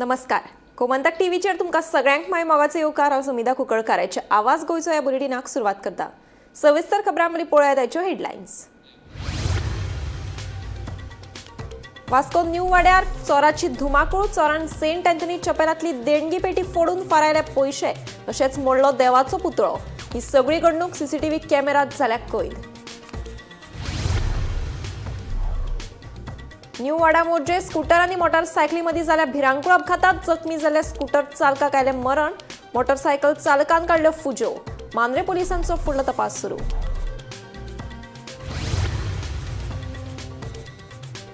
नमस्कार. गोमंतक टीव्हीचेर तुमकां सगळ्यांक माय मोगाचो येवकार. हांव सुमिता कुंकळकाराचे आवाज गोंयचो ह्या बुलेटिनाक सुरवात करता. सविस्तर खबरां मदीं पळोवया ताच्यो हेडलायन्स. वास्को न्यू वाड्यार चोराची धुमाकूळ. चोरान सेंट अँथनी चपेलांतली देणगी पेटी फोडून फारायले पयशे. तशेंच मोडलो देवाचो पुतळो. ही सगळी घडणूक सीसीटीव्ही कॅमेरात जाल्या कैद. न्यू वाडा मोर्जे स्कूटर आनी मोटारसायकली मदीं जाल्या भिरांकूळ अपघातात जखमी जाल्ल्या स्कूटर चालकाक आयलें मरण. मोटारसायकल चालकान काडल्यो फुज्यो. मांद्रे पुलिसांचो फुडलो तपास सुरू.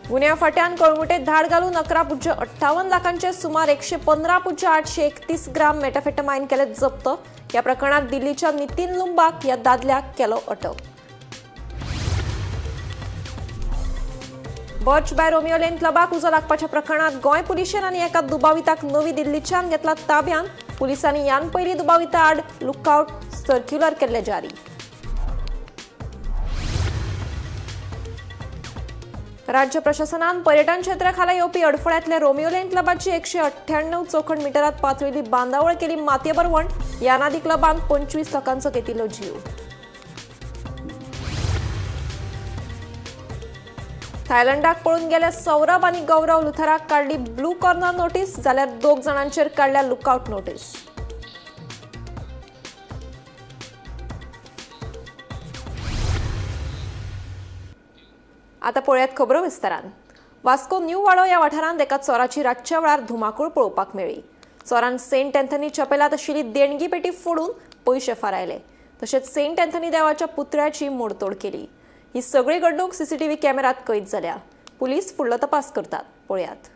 गुन्या फाट्यान कळंगुटेक धाड घालून 11.58 लाखांचे सुमार 115.831 ग्राम मेटाफेटामाइन केले जप्त. ह्या प्रकरणात दिल्लीच्या नितीन लुंबाक ह्या दादल्याक केलो अटक. बर्च बाय रोमियो लेन क्लबाक उजो लागपाच्या प्रकरणात गोंय पुलिशेन आनी एका दुबाविताक नवी दिल्लीच्यान घेतला ताब्यान. पुलिसांनी ह्यान पयलीं दुबाविता आड लुकआउट सर्क्युलर केल्ले जारी. राज्य प्रशासनान पर्यटन क्षेत्रा खाला येवपी अडफळ्यांतल्या रोमियो लेन क्लबाची 198 चौखण मिटरात पातळिल्ली बांदावळ केली मातये बरवण. यानादी क्लबान 25 लोकांचो घेतिल्लो जीव. थायलंडाक पळून गेले सौरभ आनी गौरव लुथराक काढली ब्लू कॉर्नर नोटीस. जाल्यार 2 जाणांचेर काडल्या लुकआउट नोटीस. आता पळयात खबरो विस्तारान. वास्को न्यू वाडो ह्या वाठारांत एका चोराची रातच्या वेळार धुमाकूळ पळोवपाक मेळ्ळी. चोरान सेंट अँथनी चपेलांत आशिल्ली देणगी पेटी फोडून पयशे फारायले. तशेंच सेंट अँथनी देवाच्या पुतळ्याची मोडतोड केली. ही सगळी घडणूक सीसीटीव्ही कॅमेरात कैद जाल्या. पुलीस फुडलो तपास करतात. पळयात.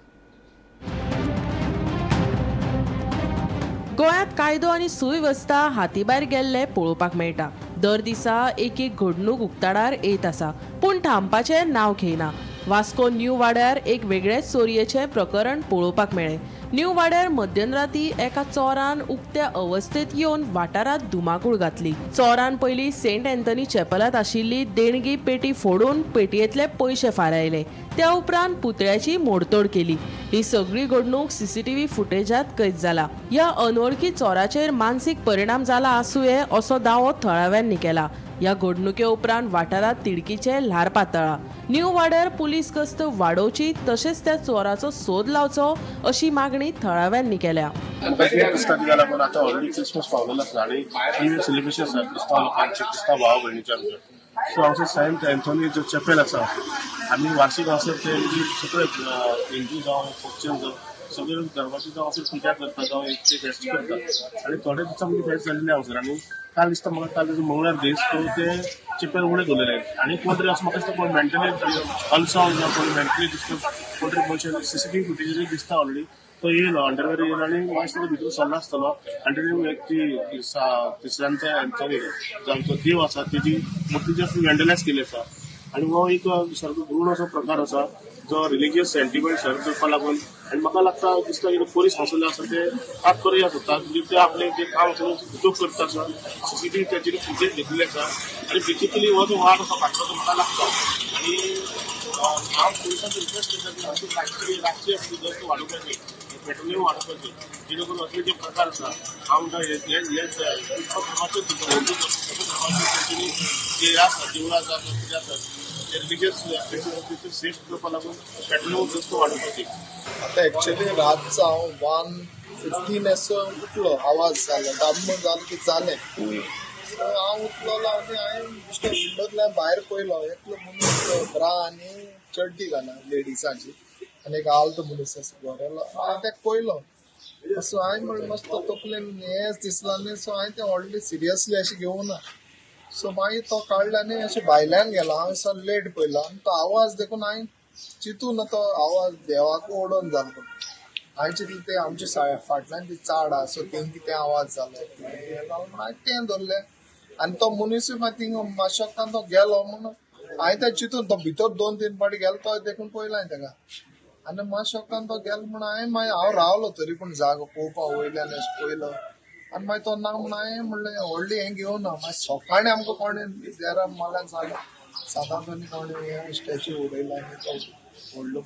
गोंयांत कायदो आनी सुवेवस्था हातीभायर गेल्ले पळोवपाक मेळटा. दर दिसा एक घडणूक उक्ताडार येत आसा, पूण थांबपाचें नांव घेयना. वास्को न्यू वाड्यार एक वेगळेच चोरयेचें प्रकरण पळोवपाक मेळ्ळें. न्यू वाड्यार मध्यराती एका चोरान उक्त्या अवस्थेत येवन वाठारांत धुमाकूळ घातली. चोरान पयलीं सेंट अँथनी चॅपलांत आशिल्ली देणगी पेटी फोडून पेटयेंतले पयशे फारायले. त्या उपरांत पुतळ्याची मोडतोड केली. ही सगळी घडणूक सीसीटीव्ही फुटेजात कैद जाला. ह्या अनवळखी चोराचेर मानसीक परिणाम जाला आसूं यें असो दावो थळाव्यांनी केला. ह्या घडणुके उपरांत वाठारांत तिडकीचे ल्हार पातळ्ळा. न्यू वाड्यार पुलीस गस्त वाडोवची तशेंच त्या चोराचो सोद लावचो अशी मागणी थळाव्यांनी केल्या. आता ऑलरेडी क्रिसमस पावलेलो आसा आणि न्यू सेलिब्रेशन आसा क्रिस्तांव लोकांचे, क्रिस्तांव भाव भयणीचे आमचे. सो हांगसर सेंट अँथनी जो चॅपेल आसा आमी वार्षिक हांगसर ते सगळे हिंदू जावं क्रिश्चन जावं सगळे धर्माची जावं हांगसर पुजा करता जावं एक फेस्ट करता. आनी थोडे दिसा मदीं फेस्ट जाल्ले हांगसर आनी काल दिसता म्हाका काल मंगळार दीस तो ते चॅपेल उडे दवरलेले आनी कोण तरी असं म्हाका दिसता कोण मेंटली अनसाउंड जावं कोण मेंटली दिसता कोण तरी मनशान सीसीटीव्ही फुटेज दिसता ऑलरेडी. तो येयलो अंडरवेअर येयलो आनी मातशें भितर सरलो आसतलो आनी एक ती तिसऱ्यांचा अँथनी जो आमचो देव आसा तेजी मुर्ती अशी वँडलायज केली आसा. आनी हो एक सारको गूढ असो प्रकार आसा जो रिलिजियस सेंटिमेंट करपा लागून आनी म्हाका लागता दिसता की पोलीस हांसले आसा ते आप करया सोदता म्हणजे ते आपले जे काम उद्योग करता आसा सीसीटीव्ही त्याची फुटेज घेतलेली आसा आनी बेसिकली हो जो वाद असो फाटलो तो म्हाका लागता. आनी हांव पोलिसांक रिक्वेस्ट करता की रातची गस्त वाडोवपाची पेट्रोलिंग वाडोवपाची जेणे करून असले जे प्रकार आसा हांव जे आसा देवळां आसा कितें आसा रिलिजियस प्लेसीस सेफ करपा लागून पेट्रोलिंग गस्त वाडोवपाची. आता एक्चुअली रातचा हांव 1:15 असो उठलो, आवाज जालो, दाम जालो की जालें. सो हांव उठलो आनी हांवें बेश्टो विंडोतल्यान भायर पयलो एकलो मनीस ब्रा आनी चड्डी घाला लेडिसाची आनी एक आल्तो मनीस आसा गोरेलो. हांवें तेका पयलो सो हांवें म्हणलें मस्त तकलेन हेंच दिसलो आनी सो हांवें तें व्हडलें सिरियसली अशें घेवना. सो मागीर तो काडलो आनी अशें भायल्यान गेलो. हांवें सो लेट पयलो आनी तो आवाज देखून हांवें चिंतून तो आवाज देवाक ओडोन जालो. हांवें चिंतलें ते आमचे फाटल्यान ती चाड आहा सो तेंक कितें आवाज जालो हांवें तें धरलें आनी तो मनीसूय मागीर थिंगा मातशें तो गेलो म्हणून हांवें तें चिंतून तो भितर 2-3 फावटी गेलो तो देखून पयलो हांवें तेका आनी मातशें तो गेलो म्हणून हांव रावलो तरी पूण जागो पळोवपा वयल्यान अशें पयलो आनी मागीर तो ना म्हणून हांवें म्हणलें व्हडली हें घेवना. मागीर सकाळीं आमकां कोणें देरा माल्यान सांगलें सादापणी कोणें स्टॅच्यू उडयला आनी तो व्हडलो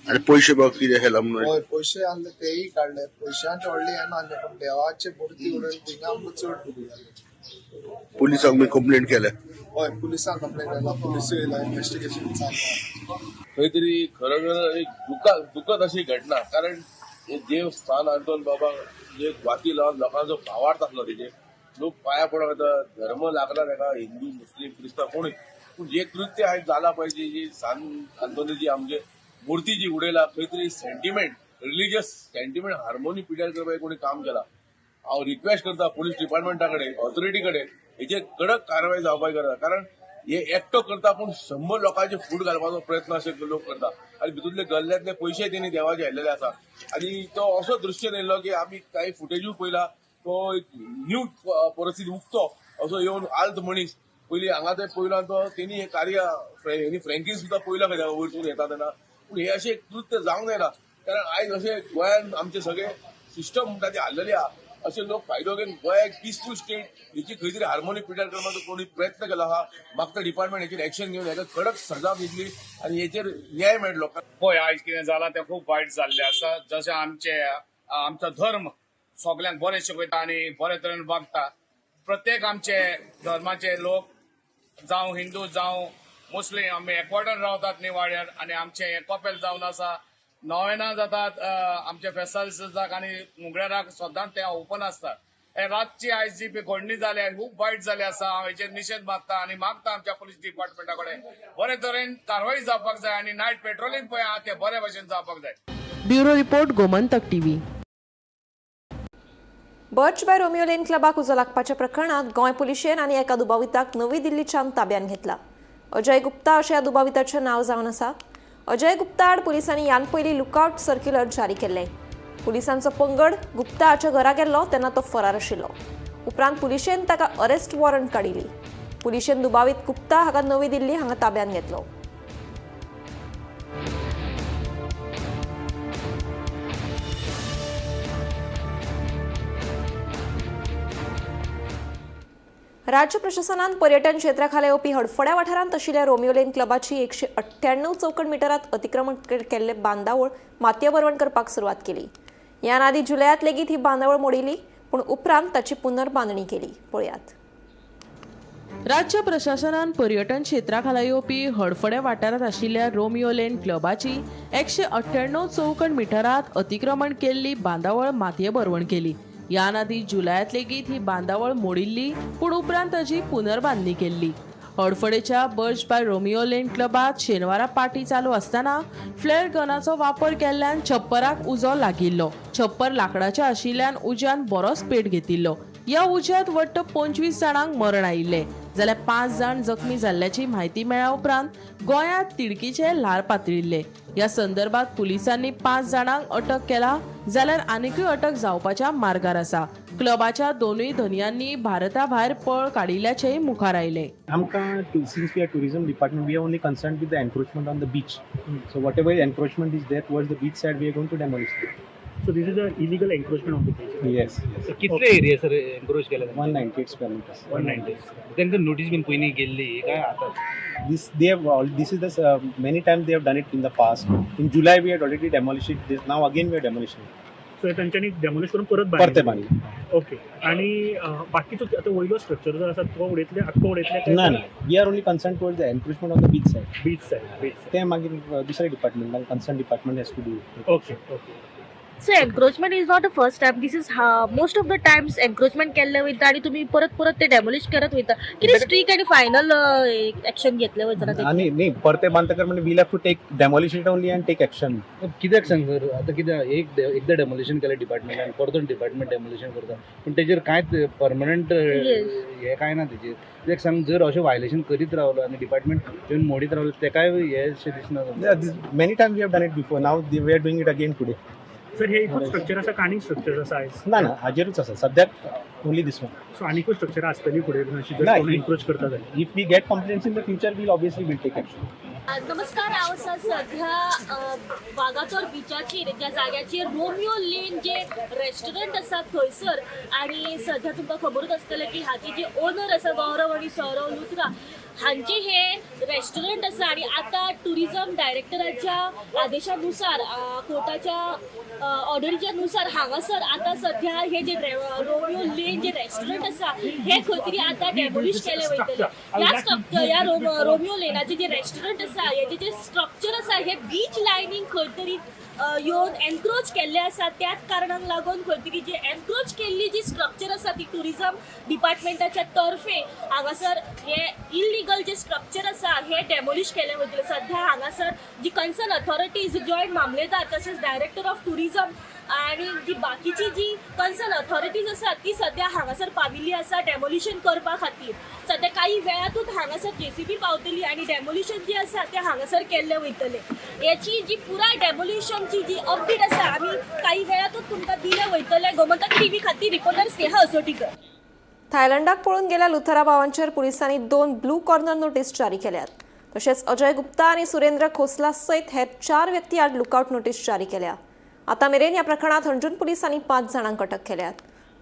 आणि पैसे बघ किती केला म्हणून हय पैसे आहले तेही काढले पैशांचे व्हडले हे नाहले पण देवाचे मूर्ती उडयली थिंगा आमकां चड दुखी जालें पोलिसांक मी कंप्लेंट केल्या हय पुलिसांक कंप्लेंट केला पुलिस येयला इन्व्हेस्टिगेशन चालू खंय तरी खरं एक दुखद अशी घटना कारण हे देवस्थान आंतोन बाबा जे वाती लावन लोकांचो भावार्थ आसलो तेजे लोक पाया पडोंक येता धर्म लागला ताका हिंदू मुस्लीम क्रिस्तांव कोणूय पूण जे कृत्य आयज जाला पळय जी सान आंतोनी आमचे मूर्ती जी उडयला खंय तरी सेंटिमेंट रिलिजियस सेंटिमेंट हार्मोनी पिड्यार करपाक कोणी काम केला हांव रिक्वेस्ट करता पुलीस डिपार्टमेंटा कडेन ऑथॉरिटी कडेन हेचेर कडक कारवाय जावपाक करता कारण हे एकटो करता पूण 100 लोकांचे फूट घालपाचो प्रयत्न असे लोक करता आणि भितूरले गल्ल्यांतले पयशे तेणी देवाचे हाडलेले आसा आणि तो असो दृश्य नेल्लो की आमी काही फुटेजूय पयला तो एक न्यू परिस्थिती उगतो असो येवन आल्त मनीस पयलीं हांगा ते पयलो आनी तो तेणी हे कार्य फ्रँकीन सुद्धा पयला खंय वयरसून येता तेन्ना पूण हे अशें कृत्य जावंक जायना कारण आयज अशें गोंयान आमचे सगळे सिस्टम म्हणटा ती हाल्लेली आहा असे लोक फायदो घेवन गोंया एक पीसफूल स्टेट हेची खंय तरी हार्मोनी पिड्यार करपाचो कोणी प्रयत्न केला आहा म्हाका तो डिपार्टमेंट हेचेर एक्शन घेवन हेका कडक सजा दितली आनी हेचेर न्याय मेळटलो लोकांक पळय आयज कितें जालां तें खूब वायट जाल्लें आसा जशें आमचो धर्म सगल्यांक बरें शिकयता आनी बरे तरेन वागता प्रत्येक आमचे धर्माचे लोक जावं हिंदू जावं मुस्लीम आमी एकवटान रावतात निवाड्यार आनी आमचें हें कपेल जावन आसा नोवेना जातात आमचे फेस्टिवल्साक आनी मुगड्याराक सदांच ते ओपन आसतात हे रातची आयज जी घडणी जाल्या खूब वायट जाली आसा हांव हेचेर निशेध मागता आनी मागता आमच्या पुलीस डिपार्टमेंटा कडेन बरे तरेन कारवाई जावपाक जाय आनी नायट पेट्रोलिंग पळय आहा तें बरे भशेन जावपाक जाय bureau report Gomantak TV. Birch by Romeo Lane क्लबाक उजो लागपाच्या प्रकरणात गोंय पुलिशेन आनी एका दुबाविताक नवी दिल्लीच्यान ताब्यात घेतला. अजय गुप्ता अशें ह्या दुबाविताचें नांव जावन आसा. अजय गुप्ता आड पुलिसांनी ह्यान पयलीं लुकआउट सर्क्युलर जारी केल्लें. पुलिसांचो पंगड गुप्ता हाच्या घरा गेल्लो तेन्ना तो फरार आशिल्लो. उपरांत पुलिशेन ताका अरेस्ट वॉरंट काडिल्ली. पुलिशेन दुबावीत गुप्ता हाका नवी दिल्ली हांगा ताब्यात घेतलो. राज्य प्रशासनान पर्यटन क्षेत्राखाला येवपी हडफड्या वाठारांत आशिल्ल्या रोमियो लेन क्लबाची 198 चौकण मिटरांत अतिक्रमण केल्ले बांदावळ मातये बरवण करपाक सुरवात केली. ह्या आदी जुलयात लेगीत ही बांदावळ मोडिल्ली पूण उपरांत ताची पुनर्बांदणी केली. पळयात. राज्य प्रशासनान पर्यटन क्षेत्राखाला येवपी हडफड्या वाठारांत आशिल्ल्या रोमियो लेन क्लबाची 198 चौकण मिटरांत अतिक्रमण केल्ली बांदावळ मातये बरवण केली. ह्या आदी जुलयात लेगीत ही बांदावळ मोडिल्ली पूण उपरांत ताची पुनर्बांदणी केल्ली. हडफडेच्या बर्च बाय रोमियो लेन क्लबात शेनवारा पार्टी चालू आसतना फ्लेअर गनाचो वापर केल्ल्यान छप्पराक उजो लागिल्लो. छप्पर लाकडाचें आशिल्ल्यान उज्यान बरोच पेट घेतिल्लो. ह्या उज्यांत वट्ट 25 जाणांक मरण आयिल्लें जाल्यार 5 जाण जखमी जाल्ल्याची म्हायती मेळ्ळ्या उपरांत गोंयांत तिडकीचे ल्हार पातळिल्ले. ह्या संदर्भात पुलिसांनी 5 जाणांक अटक केला जाल्यार आनीकूय अटक जावपाच्या मार्गार आसा. क्लबाच्या दोनूय धनयांनी भारता भायर पळ काडिल्ल्याचेय मुखार आयले. आमकां since we are tourism department, we are only concerned with the encroachment on the beach. So whatever encroachment is there towards the beach side, we are going to demolish it. So this is an illegal encroachment on the beach. Yes. So कितले area sir एन्क्रोच केला 190 square meters. 190. त्यांना notice bin पयली गेल्ली काय आता This this is the many times they have done it in the past. In July we had already demolished it. This now again we are demolishing it. So त्यांच्यानी demolish करून परत परते बांधले. Okay आणि बाकीचो आता वयलो स्ट्रक्चर जो आसा तो उडयतले आख्खो उडयतले ना we are only concerned towards the encroachment on the beach side. Beach side ते मागीर दुसरे department concerned department has to do it. Okay okay So encroachment is not the first step. This is most of the times encroachment केल्ले वयता आणि तुम्ही परत परत ते डेमोलिश करत वयता. किती स्ट्रिक्ट आणि फायनल एक्शन घेतले वयता ते? आणि नाही परते बांधकर म्हणजे we'll have to take demolish it only and take action. कित्याक सांग सर आता कित्याक एकदा डेमोलिशन केलें डिपार्टमेंटान परतून डिपार्टमेंट डेमोलिशन करता पूण तेजेर कांयच परमनंट हे काय ना तेजेर कित्याक सांग जर अशें वायलेशन करीत रावलो आनी डिपार्टमेंट येवन मोडीत रावलो तेकाय हे अशें दिसना. Many times we have done it before. Now we are doing it again today. Sir हे एकूच स्ट्रक्चर आसा का आनी स्ट्रक्चर आसा आयज? ना हाजेरूच आसा सद्याक ओनली दिस वन. सो आनीकूय स्ट्रक्चर आसतली फुडें अशी ना, जर एन्क्रोच करता जाल्यार? If we get complaints in the future, we'll obviously take action. नमस्कार हांव सध्या वागातोर बिचाचेर ज्या जाग्याचेर रोमियो लेन जे रेस्टॉरंट आसा थंयसर आनी सध्या तुमकां खबरूच आसतलें की हाचे जे ओनर आसा गौरव आनी सौरव लुथरा हांचे हे रेस्टॉरंट आसा आनी आतां टुरिझम डायरेक्टराच्या आदेशानुसार कोर्टाच्या ऑर्डरीच्या नुसार हांगासर आतां सध्या हे जे रोमियो लेन जे रेस्टॉरंट आसा हे खंय तरी आतां डेमोलिश केले वयतले ह्या रोमियो लेनाचे जे रेस्टॉरंट आसा हेजे जे स्ट्रक्चर आसा हे बीच लायनीक खंय तरी येवन एनक्रोच केल्ले आसा त्याच कारणाक लागून खंय तरी जी एनक्रोच केल्ली जी स्ट्रक्चर आसा ती टुरिझम डिपार्टमेंटाच्या तर्फे हांगासर हे इलिगल जे स्ट्रक्चर आसा हे डेमोलिश केले वयतले सध्या हांगासर जी कन्सर्न अथॉरिटीज जॉयंट मामलेदार तशेंच डायरेक्टर ऑफ टुरिझम आणि जी बाकीची जी कन्सर्न अथॉरिटीज आसा ती सध्या हांगासर पाविल्ली आसा डेमोलिशन करपा खातीर सध्या काही वेळातूच हांगासर JCB पावतली आणि डेमोलिशन जे आसा ते हांगासर केल्ले वयतले याची जी पुराय डेमोलिशनची जी अपडेट आसा आमी काही वेळातूच तुमकां दिले वयतले गोमंतक TV खातीर रिपोर्टर स्नेहा असोटीकर. थायलंडाक पळून गेल्या लुथरा भावांचेर पुलिसांनी 2 ब्लू कॉर्नर नोटीस जारी केल्यात. तशेंच अजय गुप्ता आणि सुरेंद्र खोसला सयत हे 4 व्यक्ती आड लुकआउट नोटीस जारी केल्या. आता मेरेन ह्या प्रकरणात हंजून पुलिसांनी 5 जाणांक अटक केल्यात.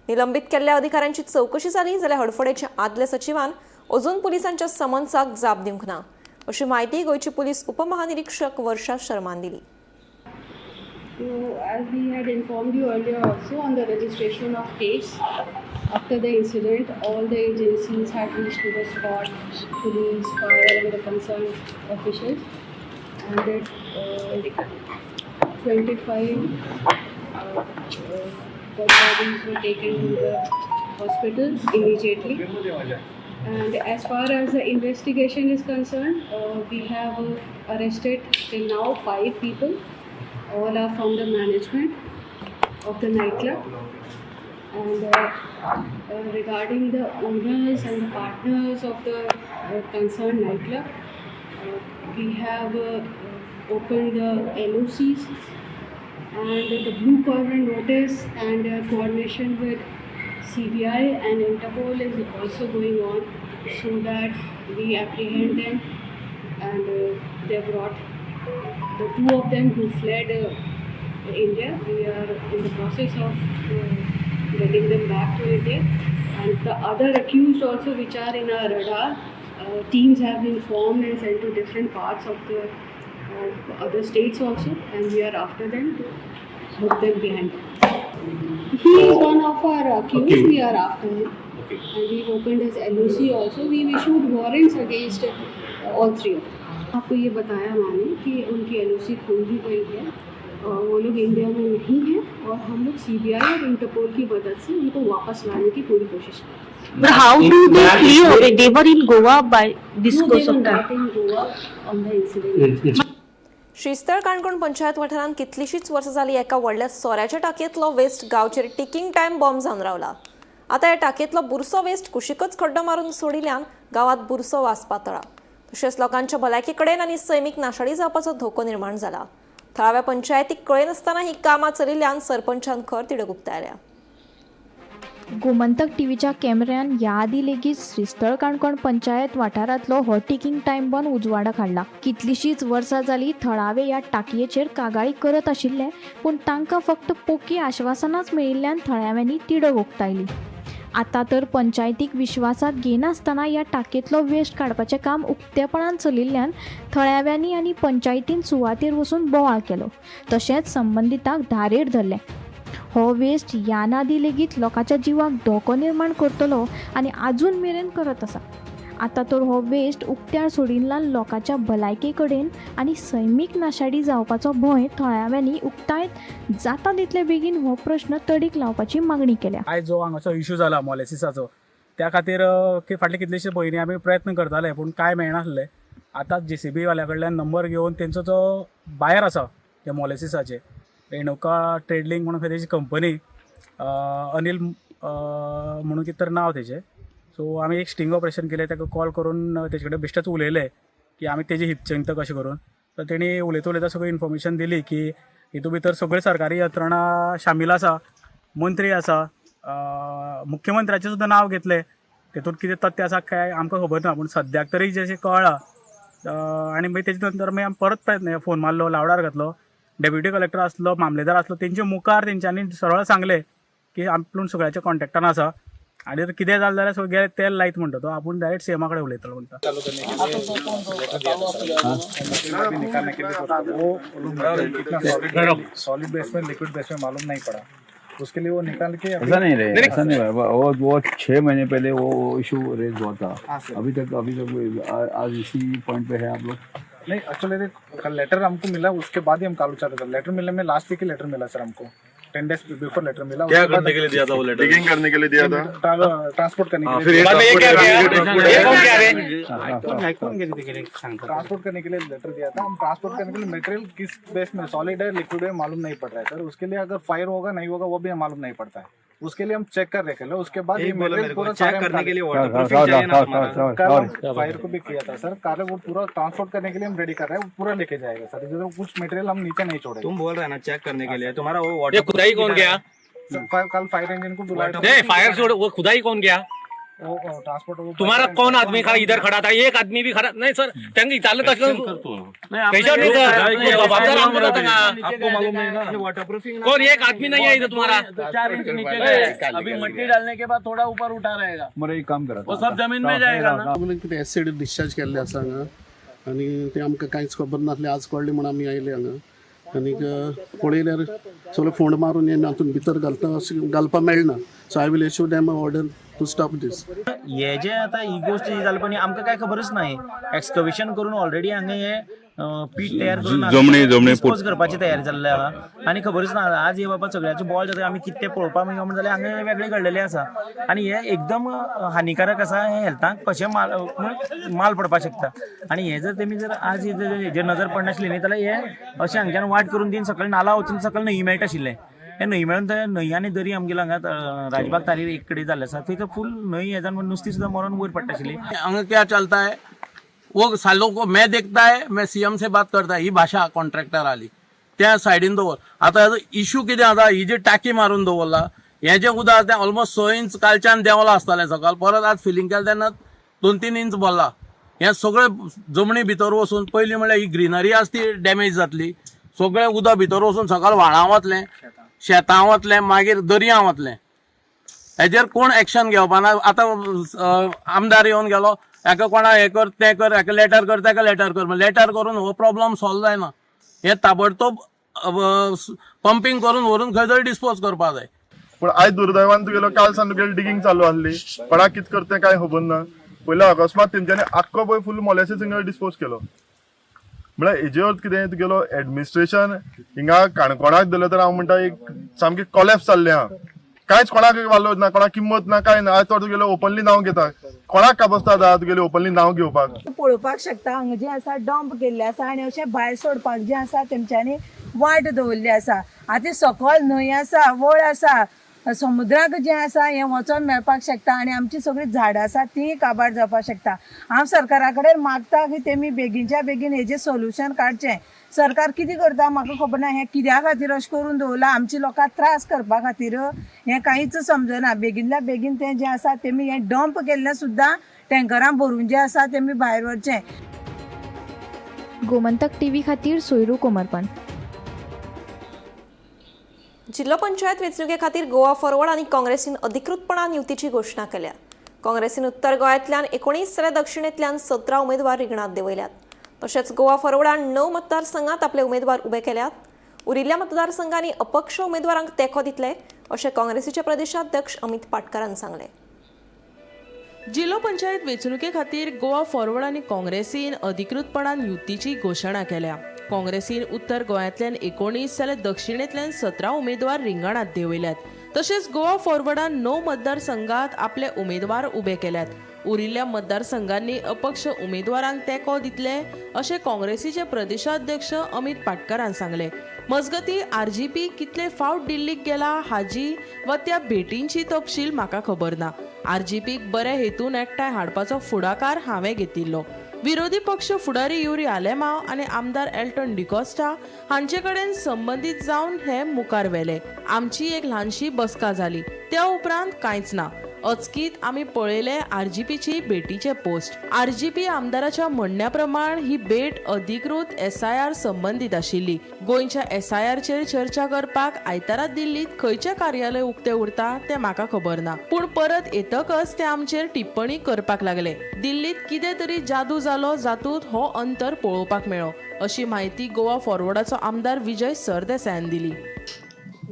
निलंबित केल्ल्या अधिकाऱ्यांची चौकशी जाली जाल्यार हडफडेचे आदले सचिवान अजून पुलिसांच्या समन्साक जाप दिवंक ना अशी माहिती गोयचे पुलीस उपमहानिरीक्षक वर्षा शर्मान दिली. So, as we had informed you earlier also on the registration of case, after the incident, all the agencies had reached to the spot, police, fire and the concerned officials, and that 25 dead bodies were taken to the hospitals immediately. And as far as the investigation is concerned, we have arrested till now 5 people. All are from the management of the nightclub, and regarding the owners and the partners of the concerned nightclub, we have opened the LOCs and the blue corner notice, and coordination with CBI and Interpol is also going on so that we apprehend them, and they brought the 2 of them who fled India. We are in the process of getting them back to India, and the other accused also which are in our radar, teams have been formed and sent to different parts of the other states also, and we are after them to put them behind. He is one of our accused. We are after him, and we've opened his LOC also. We've issued warrants against all 3 of them. आपको ये बताया मैंने कि उनकी LOC खोल दी गई है, वो लोग इंडिया में नहीं हैं और हम लोग CBI और इंटरपोल की मदद से उनको वापस लाने की पूरी कोशिश करें. But how do they flee? They were in Goa by this No, they course were of time. not in Goa on the incident. Shristhal Canacona panchayat वाठारांत कितलीशीच वर्सां जाली एका व्हडल्या सोऱ्याच्या टाकयेंतलो वेस्ट गांवचेर टिकींग टायम बॉम्ब जावन रावला. आता ह्या टाकयेंतलो बुरसो वेस्ट कुशीकच खड्डो मारून सोडिल्ल्यान गांवांत बुरसो वास पातळा. तशेंच लोकांच्या भलायके कडेन आनी सैमीक नाशाडी जावपाचो धोको निर्माण जाला. थळाव्या पंचायतीक कळय नासतना ही कामां चलिल्ल्यान सरपंचान खर तिडक उक्तायल्या. गोमंतक टीव्हीच्या कॅमेऱ्यान ह्या आदी लेगीत श्रीस्थळ काणकोण पंचायत वाठारांतलो हो टिकींग टायम बॉम्ब उजवाडाक हाडला. कितलीशीच वर्सां जाली थळावे ह्या टाकयेचेर कागाळी करत आशिल्ले, पूण तांकां फक्त पोकी आश्वासनांच मेळिल्ल्यान थळाव्यांनी तिडक उक्तायली. आता तर पंचायतीक विश्वासात घेनासतना ह्या टाकयेंतलो वेस्ट काडपाचें काम उक्तेपणान चलिल्ल्यान थळाव्यांनी आनी पंचायतीन सुवातेर वचून बोवाळ केलो. तशेंच संबंदिताक धारेर धरले. हो वेस्ट ह्या नादी लेगीत लोकांच्या जिवाक धोको निर्माण करतलो आनी आजून मेरेन करत आसा. आता तर हो वेस्ट उक्त्यार सोडिल्ल्यान लोकांच्या भलायके कडेन आनी सैमीक नाशाडी जावपाचो भंय थळाव्यांनी उक्तायत जाता तितले बेगीन हो प्रश्न तडीक लावपाची मागणी केल्या. आयज जो हांगाचो इश्यू जाला मोलेसिसाचो, त्या खातीर फाटले कितलेशे पयलीं आमी प्रयत्न करताले पूण कांय मेळनासले. आतां JCB वाल्या कडल्यान नंबर घेवन तेंचो जो बायर आसा त्या मोलेसिसाचे रेणुका ट्रेडलिंग म्हणून तेजी कंपनी, अनिल म्हणून कितें तर नांव तेजें. सो आमी एक स्टिंग ऑपरेशन केलें, ताका कॉल करून तेजे कडेन बेश्टेच उलयले की आमी तेजी हितचिंत कशें करून. तर तेणी उलयता उलयता सगळी इन्फॉर्मेशन दिली की हितून भितर सगळी सरकारी यंत्रणा शामील आसा, मंत्री आसा, मुख्यमंत्र्याचें सुद्दां नांव घेतलें. तेतूंत कितें तथ्य आसा काय आमकां खबर ना, पूण सद्याक तरी जें कळ्ळां आणि मागीर तेजे नंतर मागीर आमी परत प्रयत्न फोन मारलो, लावडार घातलो. डेप्युटी कलेक्टर आसलो, मामलेदार आसलो, तेंचे मुखार तेंच्यांनी सरळ सांगलें की आपूण सगळ्याच्या कॉन्टॅक्टान आसा आनी जर कितें जालें जाल्यार सगळे तेल लायत म्हणटा तो, आपूण डायरेक्ट सीएमा कडेन उलयतलो म्हणटा. सॉलिड बेस में लिक्विड बेस में मालूम नहीं पड़ा, उसके लिए वो निकाल के ऐसा नहीं रहे, ऐसा नहीं रहा। वो 6 महीने पहले वो इशू रेज हुआ था। अभी तक आज इसी पॉइंट पे है आप लोग? नहीं, एक्चुअली कल लेटर हमको मिला, उसके बाद ही हम कालू चाहते थे। लेटर मिलने में लास्ट वीक ही लेटर मिला सर हमको, 10 days बिफोर लेटर मिला। क्या करने के लिए दिया था वो लेटर? डिगिंग करने के लिए दिया था, ट्रांसपोर्ट करने के लिए। ट्रांसपोर्ट करने के लिए लेटर दिया था। हम ट्रांसपोर्ट करने के लिए मटेरियल किस बेस में, सॉलिड है लिक्विड है मालूम नहीं पड़ रहा है सर। उसके लिए अगर फायर होगा नहीं होगा वो भी मालूम नहीं पड़ता है। उसके लिए हम चेक कर रहे थे, उसके बाद ये मटेरियल पूरा चेक करने के लिए फायर को भी किया था सर। कार्य वो पूरा ट्रांसपोर्ट करने के लिए हम रेडी कर रहे हैं, वो पूरा लेके जाएगा सर। इधर कुछ मटेरियल हम नीचे नहीं छोड़े। तुम बोल रहे हैं ना चेक करने के लिए, तुम्हारा वो वाटर खुदाई कौन गया? कल फायर इंजन को बुलाया था। नहीं, फायर छोड़, वो खुदाई कौन गया? वो ट्रांसपोर्ट तुम्हारा कौन आदमी खड़ा इधर खड़ा था? एक आदमी भी खड़ा नहीं सर, त्यांनी चालत असलं पैसा नहीं सर, जबाबदार हम करता ना। आपको मालूम नहीं ना, वाटरप्रूफिंग और एक आदमी नहीं है इधर तुम्हारा। 4 इंच नीचे गए, अभी मिट्टी डालने के बाद थोड़ा ऊपर उठा रहेगा, मग एक काम करा, वो सब जमीन में जाएगा ना। कितें एसिड डिस्चार्ज केल्ले आसा हांगा आनी ते आमकां कांयच खबर नासलें, आज कळ्ळें म्हणून आमी आयले हांगा. आनीक पळयल्यार सगळे फोंड मारून हे हातून भितर घालपा मेळना. So I will issue them order to stop this. हे जे आता ही गोष्ट जी जाली पण आमकां काय खबरच नाही. एक्सकवेशन करून ऑलरेडी हांगा हे पीट तयार करून डिस्पोज करपाची तयारी जाल्ली आहा आनी खबरच ना. आज हे बाबा सगळ्याचे बॉल जाता आमी कितें पळोवपाक मेळना म्हणून जाल्यार हांगा वेगळे घडलेले आसा आनी हे एकदम हानिकारक आसा. हे हेल्थाक कशें माल पडपाक शकता आनी हे जर तेमी जर आज हेजेर नजर पडनाशिल्ली न्ही जाल्यार हे अशें हांगच्यान वाट करून दिन सकयल नाला वचून सकयल न्हंय मेळटा आशिल्लें. हे न्हंय मेळून ते न्हंय आनी दरी आमगेलो हांगा राजबाग तारीर एक कडेन जाल्ले आसा. थंय फूल न्हंय हेजान नुस्तीं सुद्दां मरून वयर पडटा आशिल्ली. हांगा क्या चलता है वो सालों को मैं देखता है, मैं सीएम से बात करता है, ही भाषा कॉन्ट्रॅक्टर आली त्या सायडीन दवर. आता इश्यू कितें आसा, ही जी टाकी मारून दवरला हे जे उदक आसा तें ऑलमोस्ट 6 इंच कालच्यान देंवला आसतालें सकाळ, परत आज फिलिंग केलें तेन्ना 2-3 इंच भरला. हे सगळें जमनी भितर वचून पयलीं म्हळ्यार ही ग्रीनरी आसा ती डॅमेज जातली. सगळें उदक भितर वचून सकाळ व्हाळां वतलें, शेतां वतलें, मागीर दर्या वतलें. हेजेर कोण एक्शन घेवपा ना. आतां आमदार येवन गेलो, हेका कोणा हे कर तें कर, हेका लेटर कर तेका लेटर कर, लेटर करून हो प्रॉब्लेम सॉल्व जायना. हे ताबडतोब पंपिंग करून व्हरून खंय तरी डिस्पोज करपा जाय. पण आयज दुर्दैवान तुगेलो काल सान तुगेली डिगिंग चालू आसली, कोणाक कितें करता तें कांय खबर ना. पयलो अकस्मात तेंच्यांनी आख्खो पळय फूल मोलेसीस हिंगा डिस्पोज केलो. म्हळ्यार हेजे अर्थ कितें, तुगेलो एडमिनिस्ट्रेशन हिंगा काणकोणाक दिलें तर हांव म्हणटा एक सामकें कॉलेप्स जाल्लें आहा. कांयच कोणाक वालो ना, कोणाक किंमत ना, कांय ना. आयज तो तुगेलो ओपनली नांव घेता, कोणाक काबस्ता जाता तुगेली ओपनली नांव घेवपाक. पळोवपाक शकता हांगा जे आसा डंप केल्ले आसा आनी अशें भायर सोडपाक जे आसा तेंच्यांनी वाट दवरली आसा. आतां सकयल न्हंय आसा, वळ आसा, समुद्राक जे आसा हें वचोन मेळपाक शकता आनी आमची सगळीं झाडां आसा तीं काबार जावपाक शकता. हांव सरकारा कडेन मागता की तेमी बेगीनच्या बेगीन हेजें सोल्युशन काडचें. सरकार कितें करता म्हाका खबर ना. हें कित्या खातीर अशें करून दवरला, आमची लोकांक त्रास करपा खातीर हें कांयच समजना. बेगिनल्या बेगीन तें जें आसा तेमी हें डंप केल्लें सुद्दां टँकरां भरून जें आसा तेमी भायर व्हरचें. गोमंतक टीव्ही खातीर सोयरू कोमरपन. जिल्लो पंचायत वेंचणुके खातीर गोवा फॉरवर्ड आनी काँग्रेसीन अधिकृतपणान युतीची घोशणा केल्या. काँग्रेसीन उत्तर गोंयांतल्यान 19 जाल्यार दक्षिणेंतल्यान 17 उमेदवार रिंगणात देंवयल्यात. तशेंच गोवा फॉरवर्डान 9 मतदारसंघात आपले उमेदवार उबे केल्यात. उरिल्ल्या मतदारसंघांनी अपक्ष उमेदवारांक तेंको दितले अशें काँग्रेसीचे प्रदेशाध्यक्ष अमित पाटकरान सांगलें. जिल्लो पंचायत वेंचणुके खातीर गोवा फॉरवर्ड आनी काँग्रेसीन अधिकृतपणान युतीची घोशणा केल्या. काँग्रेसीन उत्तर गोंयांतल्यान 19 जाल्यार दक्षिणेंतल्यान 17 उमेदवार रिंगणात देंवयल्यात. तशेंच गोवा फॉरवर्डान 9 मतदारसंघात आपले उमेदवार उबे केल्यात. उरिल्ल्या मतदारसंघांनी अपक्ष उमेदवारांक तेंको दितले अशें काँग्रेसीचे प्रदेशाध्यक्ष अमित पाटकरान सांगले. मजगतीं आरजीपी कितले फावट दिल्लीक गेला हाजी वा त्या भेटींची तपशील म्हाका खबर ना. आरजीपीक बरे हेतून एकठांय हाडपाचो फुडाकार हांवें घेतिल्लो. विरोधी पक्ष फुडारी युरी आलेमांव आनी आमदार एल्टन डिकोस्टा हांचे कडेन संबंदीत जावन हे मुखार व्हेले. आमची एक ल्हानशी बसका जाली, त्या उपरांत कांयच ना. अचकीत आम्ही पळयले RGPची भेटीचे पोस्ट. RGP आमदाराच्या म्हणण्याप्रमाण ही भेट अधिकृत SIR संबंधित आशिल्ली. गोंयच्या SIRचेर चर्चा करपाक आयतारा दिल्लीत खंयचे कार्यालय उक्ते उरता तें म्हाका खबर ना, पूण परत येतकच ते आमचेर टिप्पणी करपाक लागले. दिल्लीत कितें तरी जादू जालो जातूंत हो अंतर पळोवपाक मेळ्ळो, अशी माहिती गोवा फॉरवर्डाचो आमदार विजय सरदेसायान दिली.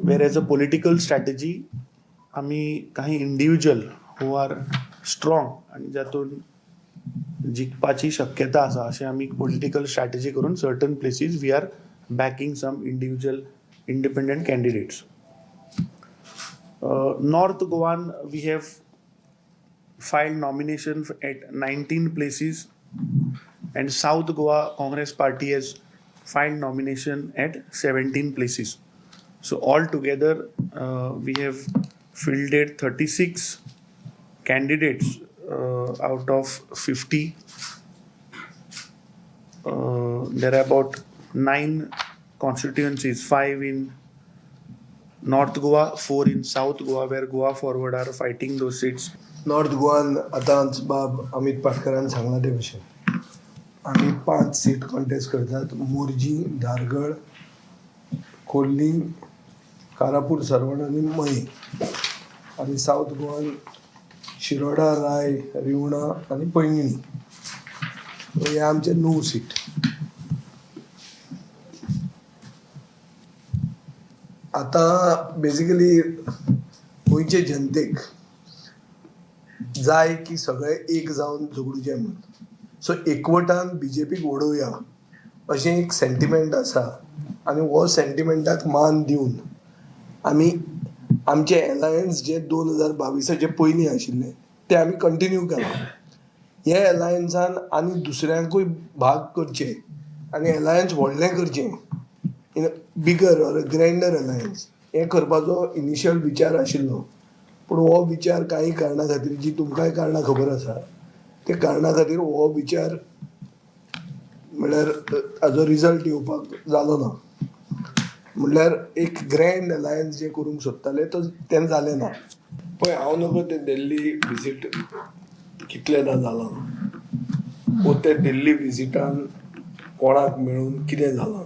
वेर एज अ पॉलिटिकल स्ट्रॅटेजी आम्ही काही इंडिव्हिज्युअल हू आर स्ट्रॉंग आणि जातून जिखपाची शक्यता आसा अशें आमी पॉलिटिकल स्ट्रॅटेजी करून certain places we are backing some individual independent candidates. North गोवान we have filed nomination at 19 places and South Goa Congress Party has filed nomination at 17 places. So altogether we have fielded 36 candidates out of 50. There are about 9 constituencies, 5 in North Goa, 4 in South Goa, where Goa Forward are fighting those seats. North गोवान आतांच बाब अमित पाटकरान सांगला ते भशेन आमी 5 seat contest करतात. मोर्जी, धारगळ, खोर्ली, कारापूर, सरवण आनी मयी. आनी साऊथ गोवान शिरोडा, राय, रिवणा आनी पैंगिणी हे आमचे 9 सीट. आता बेसिकली गोंयचे जनतेक जाय की सगळे एक जावन झगडूचे म्हणून. सो एकवटान BJPक वडोवया अशें एक सेंटिमेंट आसा आनी हो सेंटिमेंटाक मान दिवन आमी आमचे एलायन्स जे 2022 पयलीं आशिल्ले ते आमी कंटिन्यू केला. हे एलायन्सान आनी दुसऱ्यांकूय भाग करचे आनी एलायन्स व्हडलें करचें in bigger or grinder alliance हें करपाचो इनिशियल विचार आशिल्लो. पूण हो विचार काही कारणां खातीर जी तुमकांय कारणां खबर आसा ते कारणां खातीर हो विचार म्हणल्यार हाजो रिजल्ट येवपाक जालो ना. म्हणल्यार एक ग्रँड अलायन्स जे करूंक सोदताले तें जालें ना. पळय हांव नकळो तें दिल्ली विजीट कितलेंदा जालां वो ते दिल्ली विजिटान कोणाक मेळून कितें जालां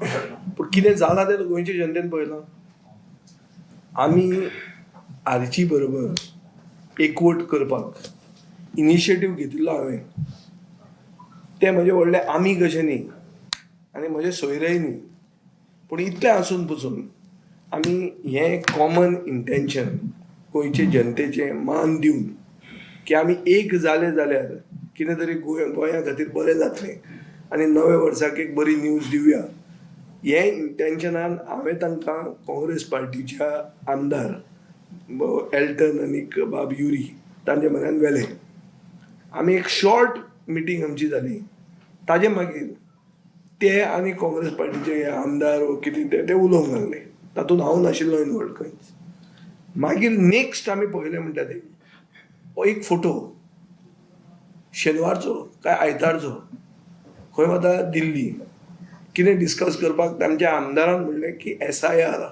पूण कितें जालां तें गोंयचे जनतेन पळयलां. आमी आरची बरोबर एकवट करपाक इनिशिएटीव घेतिल्लो हांवें. तें म्हजें व्हडलें आमी कशें न्ही आनी म्हजें सोयरेय न्ही, पूण इतलें आसून पसून आमी हें कॉमन इंटेंशन गोंयचे जनतेचें मान दिवन की आमी एक जाले जाल्यार कितें तरी गोंया खातीर बरें जातलें आनी नव्या वर्साक एक बरी न्यूज दिवया. हे इंटेंशनान हांवें तांकां काँग्रेस पार्टीच्या आमदार एल्टन आनी बाब युरी तांचे म्हऱ्यान व्हेलें. आमी एक शॉर्ट मिटींग आमची जाली. ताजे मागीर ते आनी काँग्रेस पार्टीचे आमदार वो कितें ते उलोवंक लागले. तातूंत हांव नाशिल्लो इनवॉल्ड खंयच. मागीर नेक्स्ट आमी पळयलें म्हणटा ते हो एक फोटो शेनवारचो काय आयतारचो खंय वता दिल्ली कितें डिस्कस करपाक तांच्या आमदारान म्हणलें की SIR.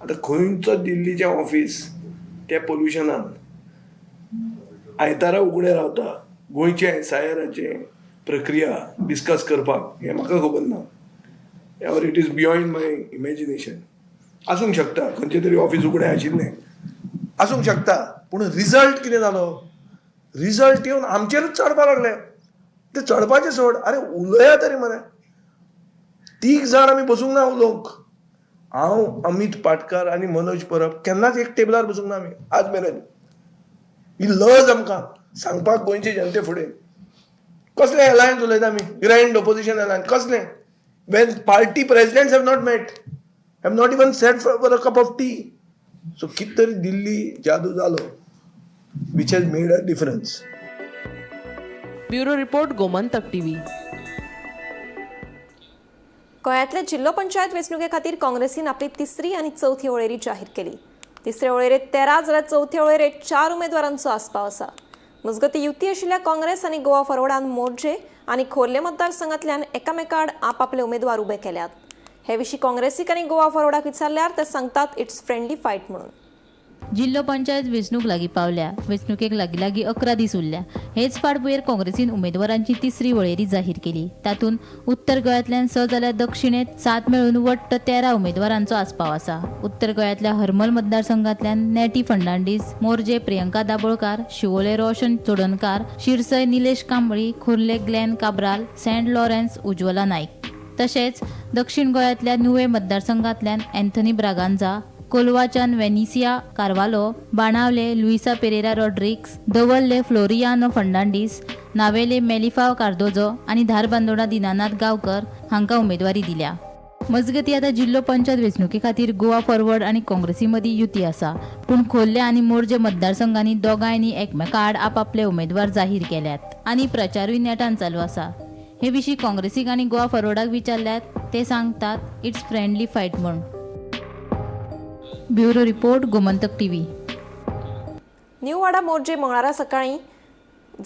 आतां खंयचो दिल्लीचें ऑफीस त्या पोल्युशनान आयतारा उगडें रावता गोंयचे SIRचे प्रक्रिया डिस्कस करपाक हें म्हाका खबर ना. और it is beyond my imagination. आसूंक शकता खंयचें तरी ऑफीस उगडें आशिल्लें आसूंक शकता, पूण रिजल्ट कितें जालो? रिजल्ट येवन आमचेरूच चडपाक लागले. ते चडपाचें सोड, अरे उलया तरी मरे. 3 जाण आमी बसूंक ना उलोवंक. हांव, अमित पाटकर आनी मनोज परब केन्नाच एक टेबलार बसूंक ना आमी आज मेरेन. ही लज आमकां सांगपाक गोंयचे जनते फुडें. कसलें एलायन्स उलयता आमी? ग्रँड ऑपोजिशन एलायन्स कसलें? when party presidents have not met, have not even sat for a cup of tea. So कित तरी दिल्ली जादू जालो which has made a difference. Bureau report, Gomantak TV. गोंयांतल्या जिल्लो पंचायत वेंचणुके खातीर काँग्रेसीन आपली 3री आनी 4थी वळेरी जाहीर केली. 3रे वळेरेंत 13 जाल्यार 4थ्या वळेरेंत 4 उमेदवारांचो आस्पाव आसा. मजगती युती आशिल्ल्या काँग्रेस आनी गोवा फॉरवर्डान मोर्चे आनी खोर्ले मतदारसंघांतल्यान एकामेकाड आपापले उमेदवार उबे केल्यात. हे विशीं काँग्रेसीक आनी गोवा फॉरवर्डाक विचारल्यार ते सांगतात इट्स फ्रेंडली फायट म्हणून. जिल्लो पंचायत वेंचणूक लागीं पावल्या. वेंचणुकेक लागीं लागीं 11 दीस उरल्या. हेच फाटभुंयेर काँग्रेसीन उमेदवारांची तिसरी वळेरी जाहीर केली. तातूंत उत्तर गोंयांतल्यान 6 जाल्यार दक्षिणेंत 7 मेळून वट्ट 13 उमेदवारांचो आस्पाव आसा. उत्तर गोंयांतल्या हरमल मतदारसंघांतल्यान नेटी फर्नांडीस, मोर्जे प्रियंका दाबोळकार, शिवोले रोशन चोडणकार, शिरसय निलेश कांबळी, खोर्ले ग्लेन काब्राल, सेंट लॉरेन्स उज्वला नाईक. तशेंच दक्षिण गोंयांतल्या नुवे मतदारसंघांतल्यान एंथनी ब्रागांझा, कोलवाच्यान वेनिसिया कार्वालो, बाणावले लुइसा पेरेरा रॉड्रिग्स, दवल्ले फ्लोरियानो फर्नांडीस, नावेले मेलिफा कार्दोजो आनी धारबांदोडा दिनानाथ गांवकर हांकां उमेदवारी दिल्या. मजगती आतां जिल्लो पंचायत वेंचणुके खातीर गोवा फॉरवर्ड आनी काँग्रेसी मदीं युती आसा. पूण खोर्ले आनी मोर्जे मतदारसंघांनी दोगांयनी एकामेका आड आपापले उमेदवार जाहीर केल्यात आनी प्रचारूय नेटान चालू आसा. हे विशीं काँग्रेसीक आनी गोवा फॉरवर्डाक विचारल्यात ते सांगतात इट्स फ्रेंडली फायट म्हूण. Bureau report Gomantak TV. New वाडा मोर्जे मंगळारा सकाळी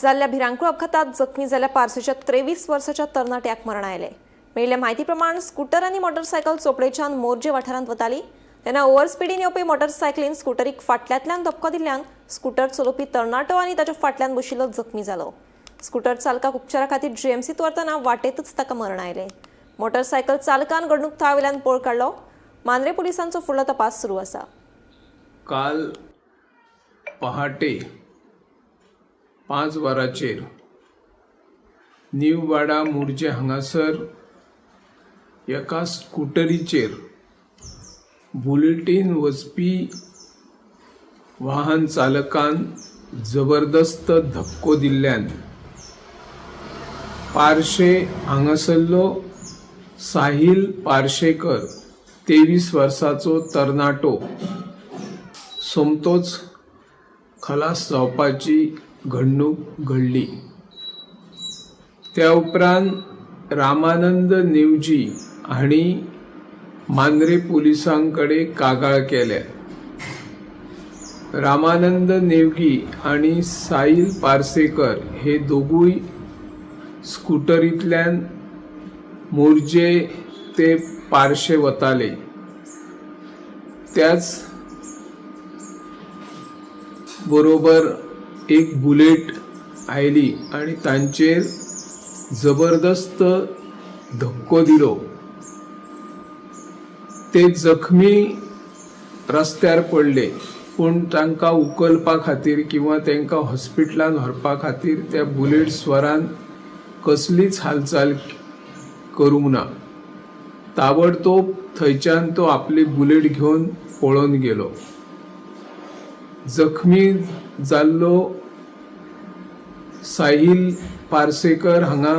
जाल्ल्या भिरांकूळ अपघातात जखमी जाल्ल्या पार्सेच्या 23 वर्साच्या तरणाट्याक मरण आयलें. मेळिल्ल्या म्हायती प्रमाण स्कूटर आनी मोटरसायकल चोपडेच्यान मोर्जे वाठारांत वताली तेन्ना ओव्हर स्पिडीन येवपी मोटरसायकलीन स्कूटरीक फाटल्यांतल्यान धपको दिल्ल्यान स्कूटर चलोवपी तरणाटो आनी ताच्या फाटल्यान बशिल्लो जखमी जालो. स्कूटर चालकाक उपचारा खातीर जीएमसीत व्हरतना वाटेतच ताका मरण आयलें. मोटरसायकल चालकान घडणूक थळावेल्यान पळ काडलो. मांद्रे पुलिसांचो फुडलो तपास सुरू आसा. काल पहाटे 5 वरांचेर न्यू वाडा मोर्जे हांगासर एका स्कूटरीचेर बुलेटीन वचपी वाहन चालकान जबरदस्त धक्को दिल्ल्यान पार्शे हांगासरलो साहिल पार्शेकर 23 वर्साचो तरणाटो सोमतोच खलास जावपाची घडणूक घडली. त्या उपरांत रामानंद नेवजी हांणी मांद्रे पुलिसां कडेन कागाळ केल्या. रामानंद नेवगी आनी साहिल पार्सेकर हे दोगूय स्कूटरींतल्यान मोर्जे ते पार्शे वताले. त्याच बरोबर एक बुलेट आयली आनी तांचेर जबरदस्त धक्को दिलो. ते जखमी रस्त्यार पडले पूण तांकां उखलपा खातीर किंवा तांकां हॉस्पिटलांत व्हरपा खातीर त्या बुलेट स्वरान कसलीच हालचाल करूंक ना. ताबडतोब थंयच्यान तो आपली बुलेट घेवन पळोवन गेलो. जखमी जाल्लो साहिल पार्सेकर हांगा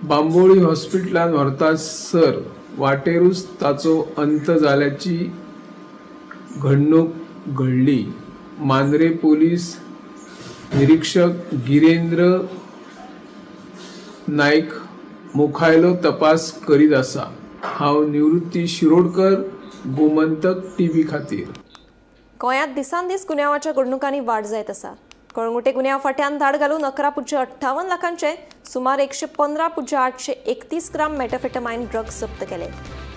बांबोळी हॉस्पिटलांत व्हरतासर वाटेरूच ताचो अंत जाल्याची घडणूक घडली. मांद्रे पोलीस निरीक्षक गिरेंद्र नायक मुखायलो तपास करीत आसा. हांव निवृत्ती शिरोडकर, गोमंतक टीव्ही खातीर. गोंयांत दिसान दीस गुन्यांवाच्या घडणुकांनी वाड जायत आसा. कळंगुटे गुन्यांव फाट्यान धाड घालून 11.58 लाखांचे सुमार 115.831 ग्राम मेटाफेटामाइन ड्रग्स जप्त केले.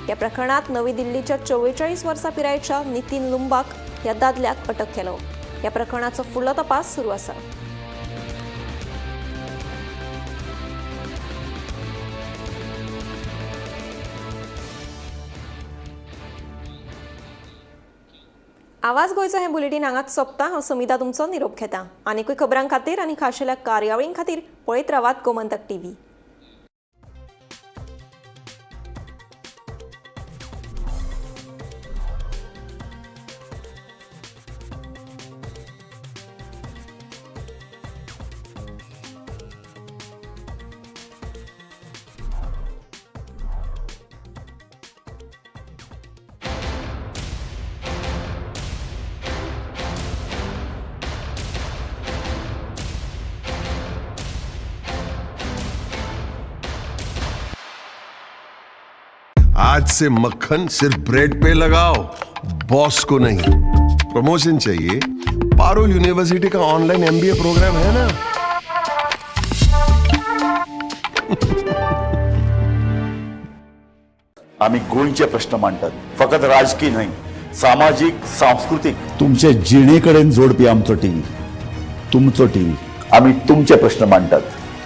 या प्रकरणात नवी दिल्लीच्या 44 वर्सां पिरायेच्या नितीन लुंबाक ह्या दादल्याक अटक केलो. या प्रकरणाचो फुडलो तपास सुरू आसा. आवाज गोंयचो हें बुलेटीन हांगाच सोंपता. हांव समिता तुमचो निरोप घेता. आनीकूय खबरां खातीर आनी खाशेल्या कार्यावळीं खातीर पळयत रावात गोमंतक टीव्ही. आज से मक्खन सिर्फ ब्रेड पे लगाओ, बॉस को नहीं. प्रमोशन चाहिए? पारुल यूनिवर्सिटी का ऑनलाइन MBA प्रोग्राम है ना. आम्ही गोंयचे प्रश्न मांडतात, फकत राजकीय नाही. सामाजिक सांस्कृतिक तुमचे जिणेकडेन जोडपी आमचो टीव्ही, तुमचो टीव्ही. आम्ही तुमचे प्रश्न मांडतात.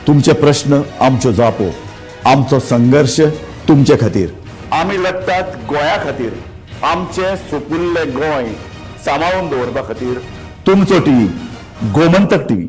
तुमचे प्रश्न आमच्यो जापो, आमचो संघर्ष तुमचे खातीर. आम्ही लढतात गोंया खातीर, आमचे सोपुल्ले गोंय सांबाळून दवरपा खातीर. तुमचो टीव्ही, गोमंतक टीव्ही.